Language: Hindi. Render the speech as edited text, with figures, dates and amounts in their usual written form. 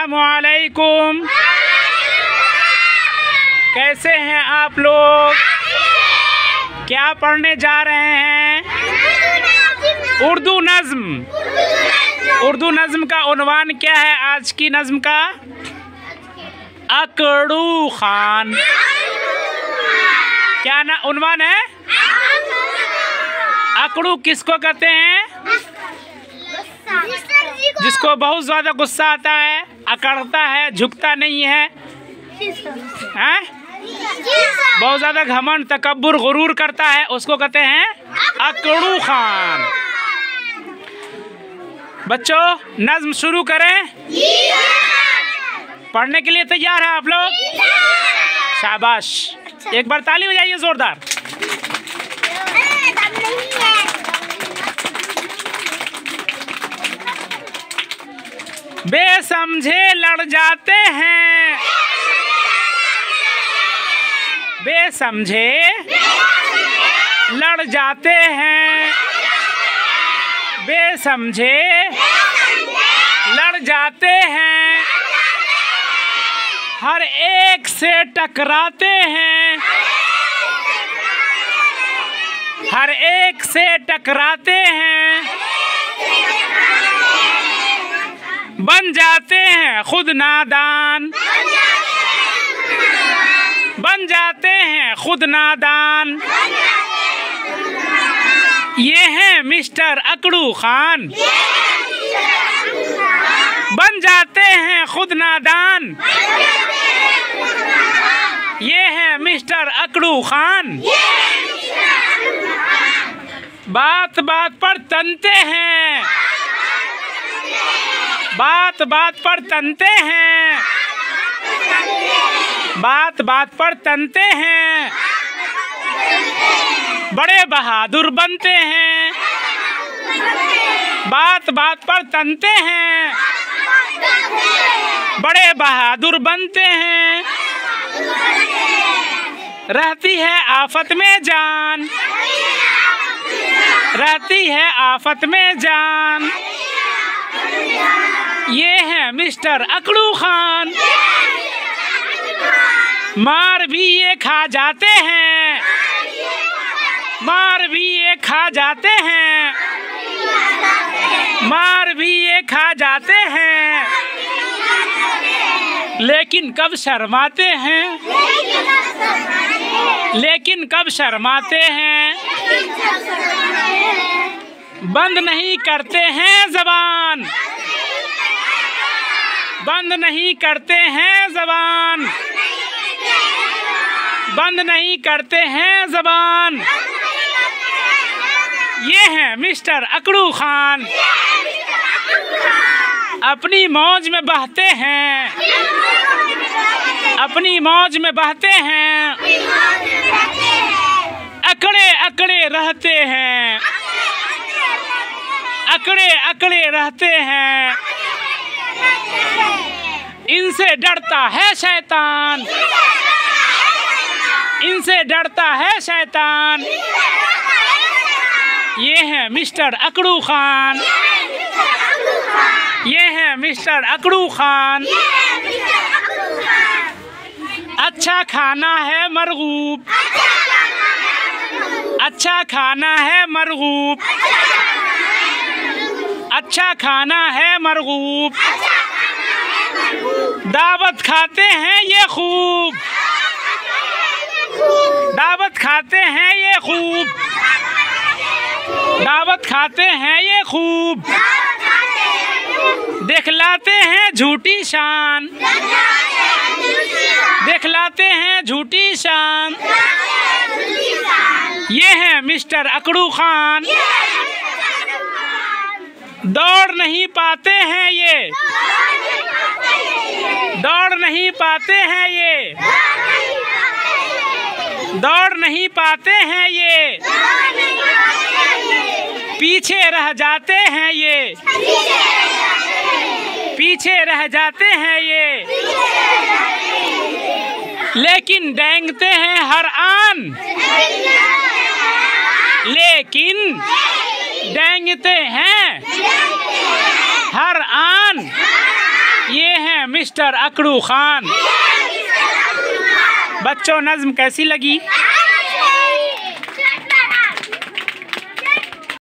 अस्सलामुअलैकुम। कैसे हैं आप लोग? क्या पढ़ने जा रहे हैं? उर्दू नज़्म। उर्दू नज़्म का उन्वान क्या है आज की नज़्म का? अकड़ू खान। क्या ना उन्वान है? अकड़ू किसको कहते हैं? जिसको बहुत ज़्यादा गुस्सा आता है, अकड़ता है, झुकता नहीं है, हैं? बहुत ज़्यादा घमंड, तकब्बुर, गुरूर करता है, उसको कहते हैं अकड़ू खान। बच्चों, नज़्म शुरू करें। पढ़ने के लिए तैयार हैं आप लोग? शाबाश, एक बार ताली बजाइए जोरदार। बेसमझे लड़ जाते हैं, बेसमझे लड़ जाते हैं, बेसमझे लड़ जाते हैं, हर एक से टकराते हैं, हर एक से टकराते हैं, बन जाते हैं खुद नादान, बन जाते हैं खुद नादान। ये हैं मिस्टर अकड़ू खान, बन जाते हैं खुद नादान। ये हैं मिस्टर अकड़ू खान, बात बात पर तनते हैं, बात बात पर तनते हैं, बात बात पर तनते हैं, बड़े बहादुर बनते हैं, बात बात पर तनते हैं, बड़े बहादुर बनते हैं। रहती है आफत में जान, रहती है आफत में जान। ये है मिस्टर अकड़ू खान, मार भी ये खा जाते हैं, मार भी ये खा जाते हैं, मार भी ये खा जाते हैं, लेकिन कब शर्माते हैं, लेकिन कब शर्माते हैं। बंद नहीं करते हैं ज़बान, बंद नहीं करते हैं ज़बान, बंद नहीं करते हैं ज़बान। ये हैं मिस्टर अकड़ू खान, अपनी मौज में बहते हैं, अपनी मौज में बहते हैं, अकड़े अकड़े रहते हैं, अकड़े अकड़े रहते हैं। इनसे डरता है शैतान, इनसे डरता है शैतान। ये है मिस्टर अकड़ू खान, ये है मिस्टर अकड़ू खान। अच्छा खाना है मरगूब, अच्छा खाना है मरगूब, अच्छा खाना है मरगूब। दावत खाते हैं ये खूब, दावत खाते हैं ये खूब, दावत खाते हैं ये खूब। दिखलाते हैं झूठी शान, दिखलाते हैं झूठी शान। ये है मिस्टर अकड़ू खान, दौड़ नहीं पाते हैं ये, दौड़ नहीं पाते हैं ये, दौड़ नहीं पाते हैं ये, पीछे रह जाते हैं ये, पीछे रह जाते हैं ये, लेकिन डेंगते हैं हर आन, लेकिन डेंगते हैं हर आन। ये है मिस्टर अकड़ू खान। बच्चों नज्म कैसी लगी?